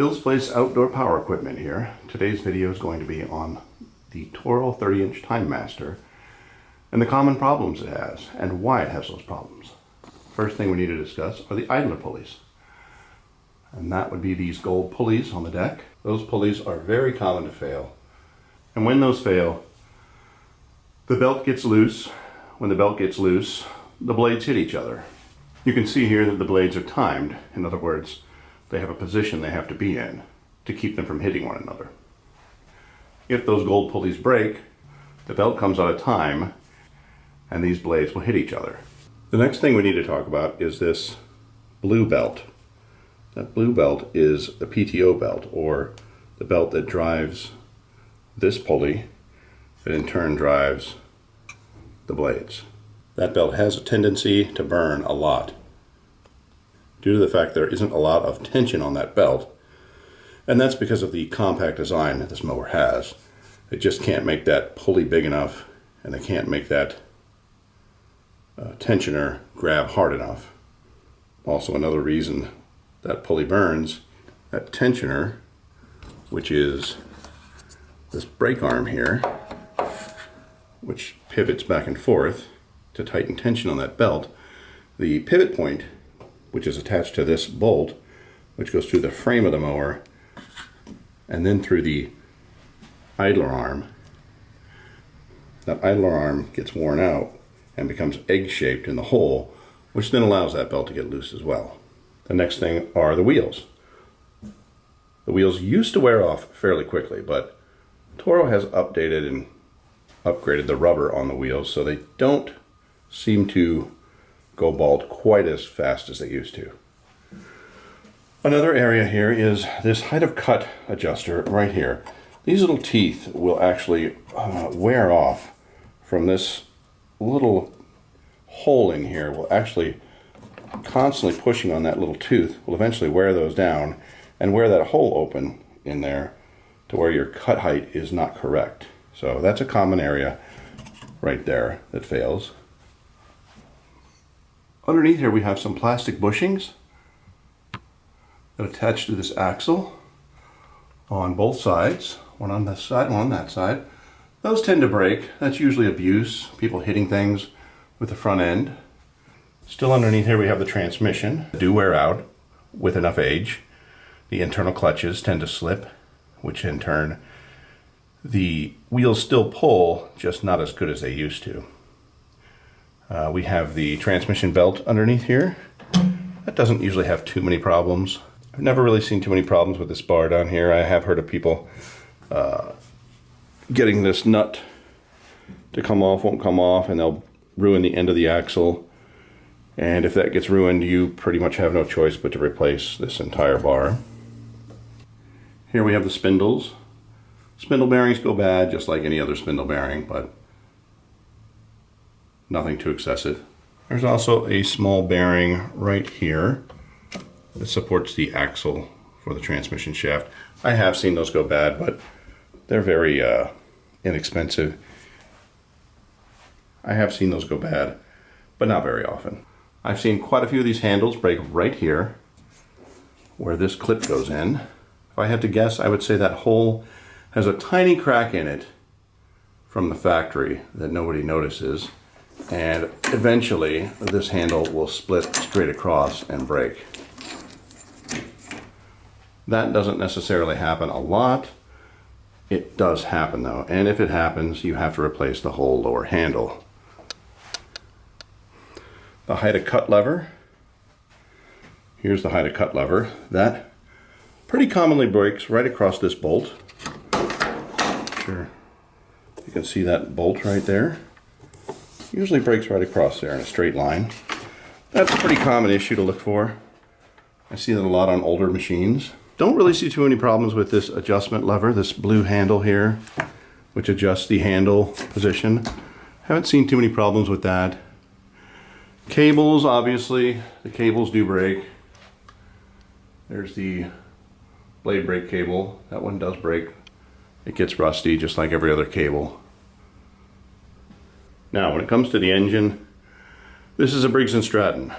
Bill's Place Outdoor Power Equipment here. Today's video is going to be on the Toro 30-inch Timemaster and the common problems it has and why it has those problems. First thing we need to discuss are the idler pulleys. And that would be these gold pulleys on the deck. Those pulleys are very common to fail. And when those fail, the belt gets loose. When the belt gets loose, the blades hit each other. You can see here that the blades are timed. In other words, they have a position they have to be in to keep them from hitting one another. If those gold pulleys break, the belt comes out of time and these blades will hit each other. The next thing we need to talk about is this blue belt. That blue belt is the PTO belt, or the belt that drives this pulley that in turn drives the blades. That belt has a tendency to burn a lot due to the fact there isn't a lot of tension on that belt, and that's because of the compact design that this mower has. They just can't make that pulley big enough, and they can't make that tensioner grab hard enough. Also, another reason that pulley burns, that tensioner, which is this brake arm here, which pivots back and forth to tighten tension on that belt. The pivot point, which is attached to this bolt, which goes through the frame of the mower and then through the idler arm. That idler arm gets worn out and becomes egg-shaped in the hole, which then allows that belt to get loose as well. The next thing are the wheels. The wheels used to wear off fairly quickly, but Toro has updated and upgraded the rubber on the wheels so they don't seem to go bald quite as fast as they used to. Another area here is this height of cut adjuster right here. These little teeth will actually wear off from this little hole in here. Will actually constantly pushing on that little tooth will eventually wear those down and wear that hole open in there to where your cut height is not correct. So that's a common area right there that fails. Underneath here we have some plastic bushings that attach to this axle on both sides, one on this side, one on that side. Those tend to break. That's usually abuse, people hitting things with the front end. Still underneath here we have the transmission. They do wear out with enough age. The internal clutches tend to slip, which in turn the wheels still pull, just not as good as they used to. We have the transmission belt underneath here. That doesn't usually have too many problems. I've never really seen too many problems with this bar down here. I have heard of people getting this nut to come off, won't come off, and they'll ruin the end of the axle. And if that gets ruined, you pretty much have no choice but to replace this entire bar. Here we have the spindles. Spindle bearings go bad just like any other spindle bearing, but nothing too excessive. There's also a small bearing right here that supports the axle for the transmission shaft. I have seen those go bad, but they're very inexpensive. I have seen those go bad, but not very often. I've seen quite a few of these handles break right here where this clip goes in. If I had to guess, I would say that hole has a tiny crack in it from the factory that nobody notices, and eventually this handle will split straight across and break. That doesn't necessarily happen a lot. It does happen though, and if it happens, you have to replace the whole lower handle. The height of cut lever. Here's the height of cut lever. That pretty commonly breaks right across this bolt. Sure, you can see that bolt right there. Usually breaks right across there in a straight line. That's a pretty common issue to look for. I see that a lot on older machines. Don't really see too many problems with this adjustment lever, this blue handle here, which adjusts the handle position. Haven't seen too many problems with that. Cables, obviously, the cables do break. There's the blade brake cable. That one does break. It gets rusty just like every other cable. Now, when it comes to the engine, this is a Briggs & Stratton.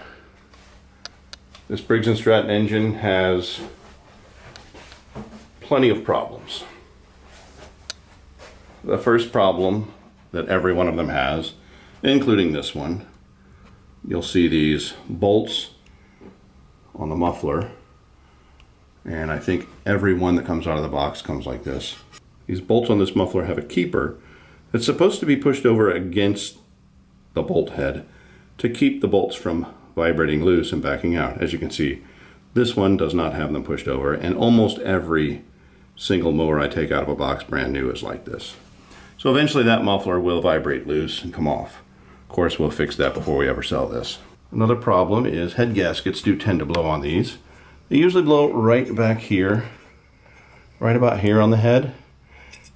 This Briggs & Stratton engine has plenty of problems. The first problem that every one of them has, including this one, you'll see these bolts on the muffler, and I think every one that comes out of the box comes like this. These bolts on this muffler have a keeper that's supposed to be pushed over against the bolt head to keep the bolts from vibrating loose and backing out. As you can see, this one does not have them pushed over, and almost every single mower I take out of a box brand new is like this. So eventually that muffler will vibrate loose and come off. Of course, we'll fix that before we ever sell this. Another problem is head gaskets do tend to blow on these. They usually blow right back here, right about here on the head,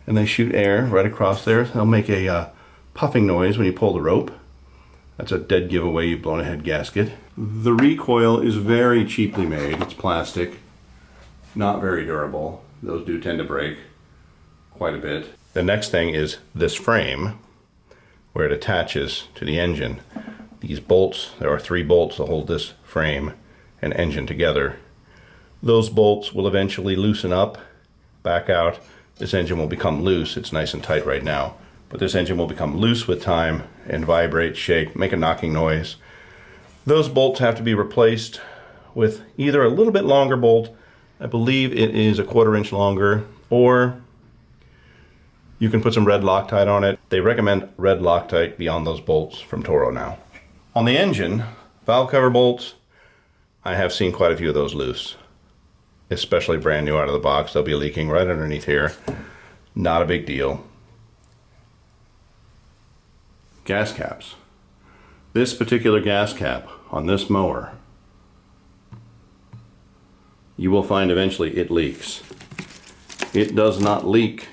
and they shoot air right across there. They'll make a puffing noise when you pull the rope. That's a dead giveaway you've blown a head gasket. The recoil is very cheaply made. It's plastic, not very durable. Those do tend to break quite a bit. The next thing is this frame, where it attaches to the engine. These bolts, there are 3 bolts to hold this frame and engine together. Those bolts will eventually loosen up, back out. This engine will become loose. It's nice and tight right now, but this engine will become loose with time and vibrate, shake, make a knocking noise. Those bolts have to be replaced with either a little bit longer bolt, I believe it is a 1/4 inch longer, or you can put some red Loctite on it. They recommend red Loctite beyond those bolts from Toro now. On the engine, valve cover bolts, I have seen quite a few of those loose, especially brand new out of the box. They'll be leaking right underneath here. Not a big deal. Gas caps. This particular gas cap on this mower, you will find eventually it leaks. It does not leak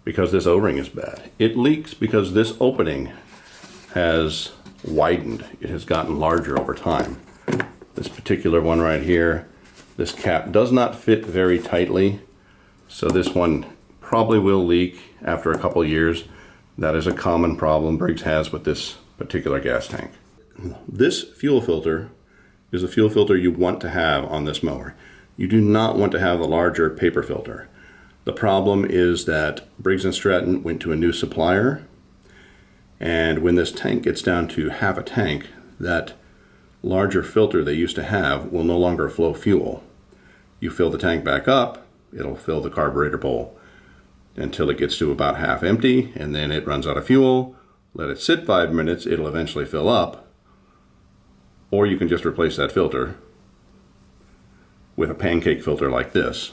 because this O-ring is bad. It leaks because this opening has widened. It has gotten larger over time. This particular one right here, this cap does not fit very tightly, so this one probably will leak after a couple years. That is a common problem Briggs has with this particular gas tank. This fuel filter is a fuel filter you want to have on this mower. You do not want to have the larger paper filter. The problem is that Briggs & Stratton went to a new supplier, and when this tank gets down to half a tank, that larger filter they used to have will no longer flow fuel. You fill the tank back up, it'll fill the carburetor bowl until it gets to about half empty, and then it runs out of fuel. Let it sit 5 minutes, it'll eventually fill up. Or you can just replace that filter with a pancake filter like this.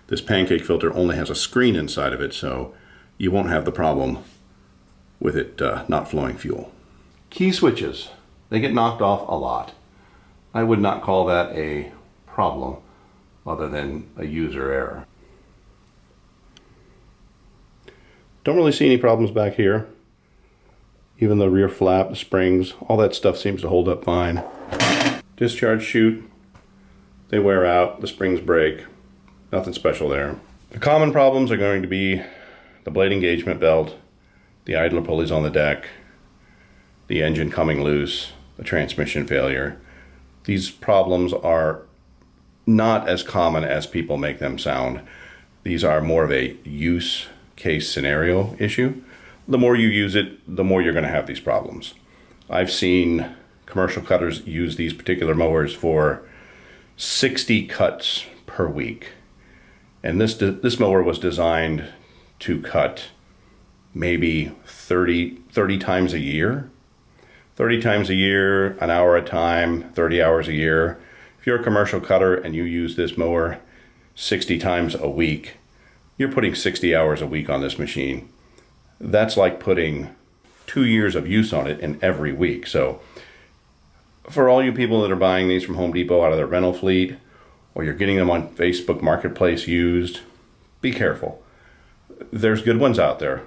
This pancake filter only has a screen inside of it, so you won't have the problem with it not flowing fuel. Key switches, they get knocked off a lot. I would not call that a problem other than a user error. Don't really see any problems back here. Even the rear flap, the springs, all that stuff seems to hold up fine. Discharge chute, they wear out, the springs break. Nothing special there. The common problems are going to be the blade engagement belt, the idler pulleys on the deck, the engine coming loose, the transmission failure. These problems are not as common as people make them sound. These are more of a use case scenario issue. The more you use it, the more you're going to have these problems. I've seen commercial cutters use these particular mowers for 60 cuts per week. And this mower was designed to cut maybe 30 times a year. 30 times a year, an hour at a time, 30 hours a year. If you're a commercial cutter and you use this mower 60 times a week, you're putting 60 hours a week on this machine. That's like putting 2 years of use on it in every week. So for all you people that are buying these from Home Depot out of their rental fleet, or you're getting them on Facebook Marketplace used, be careful. There's good ones out there.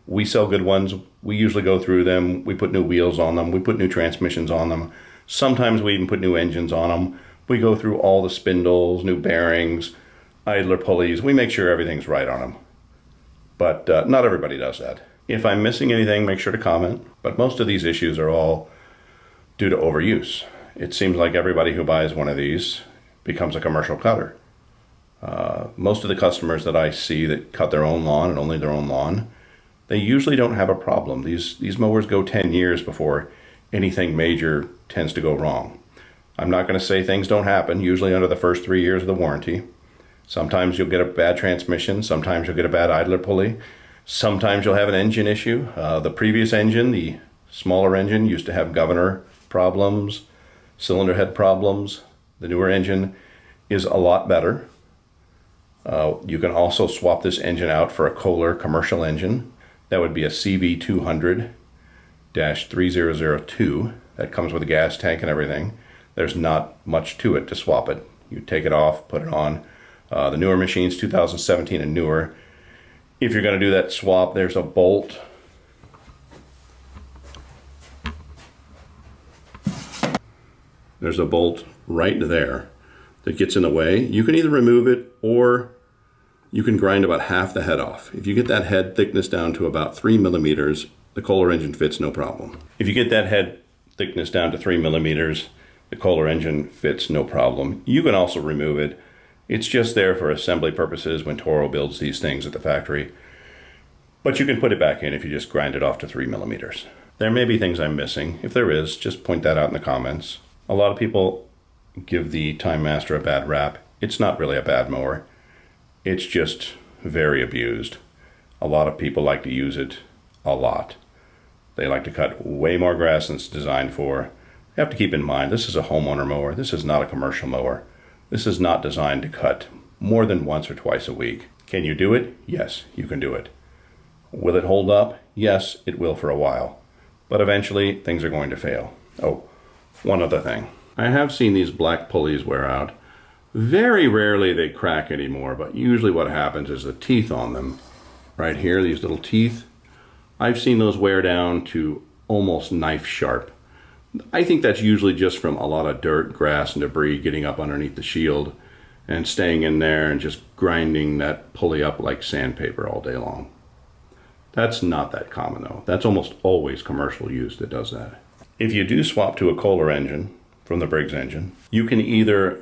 We sell good ones. We usually go through them. We put new wheels on them. We put new transmissions on them. Sometimes we even put new engines on them. We go through all the spindles, new bearings, idler pulleys. We make sure everything's right on them. But not everybody does that. If I'm missing anything, make sure to comment. But most of these issues are all due to overuse. It seems like everybody who buys one of these becomes a commercial cutter. Most of the customers that I see that cut their own lawn and only their own lawn, they usually don't have a problem. These mowers go 10 years before anything major tends to go wrong. I'm not going to say things don't happen, usually under the first 3 years of the warranty. Sometimes you'll get a bad transmission, sometimes you'll get a bad idler pulley, sometimes you'll have an engine issue. The previous engine, the smaller engine, used to have governor problems, cylinder head problems. The newer engine is a lot better. You can also swap this engine out for a Kohler commercial engine. That would be a CB200-3002. That comes with a gas tank and everything. There's not much to it to swap it. You take it off, put it on. The newer machines, 2017 and newer. If you're going to do that swap, there's a bolt. There's a bolt right there that gets in the way. You can either remove it or you can grind about half the head off. If you get that head thickness down to about 3 millimeters, the Kohler engine fits no problem. If you get that head thickness down to 3 millimeters, the Kohler engine fits no problem. You can also remove it. It's just there for assembly purposes when Toro builds these things at the factory. But you can put it back in if you just grind it off to 3 millimeters. There may be things I'm missing. If there is, just point that out in the comments. A lot of people give the Timemaster a bad rap. It's not really a bad mower. It's just very abused. A lot of people like to use it a lot. They like to cut way more grass than it's designed for. You have to keep in mind, this is a homeowner mower. This is not a commercial mower. This is not designed to cut more than once or twice a week. Can you do it? Yes, you can do it. Will it hold up? Yes, it will for a while. But eventually, things are going to fail. Oh, one other thing. I have seen these black pulleys wear out. Very rarely they crack anymore, but usually what happens is the teeth on them, right here, these little teeth, I've seen those wear down to almost knife sharp. I think that's usually just from a lot of dirt, grass, and debris getting up underneath the shield and staying in there and just grinding that pulley up like sandpaper all day long. That's not that common though. That's almost always commercial use that does that. If you do swap to a Kohler engine from the Briggs engine, you can either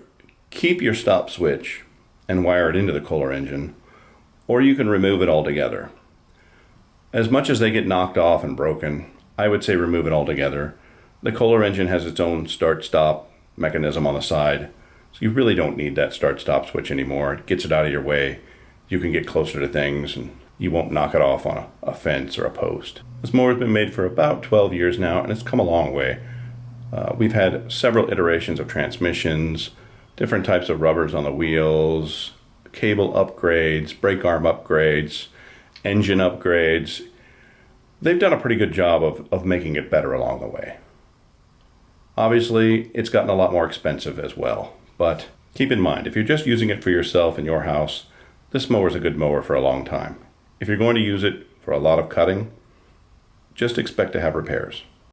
keep your stop switch and wire it into the Kohler engine, or you can remove it altogether. As much as they get knocked off and broken, I would say remove it altogether. The Kohler engine has its own start-stop mechanism on the side, so you really don't need that start-stop switch anymore. It gets it out of your way. You can get closer to things and you won't knock it off on a fence or a post. This mower's been made for about 12 years now, and it's come a long way. We've had several iterations of transmissions, different types of rubbers on the wheels, cable upgrades, brake arm upgrades, engine upgrades. They've done a pretty good job of making it better along the way. Obviously, it's gotten a lot more expensive as well, but keep in mind, if you're just using it for yourself in your house, this mower is a good mower for a long time. If you're going to use it for a lot of cutting, just expect to have repairs.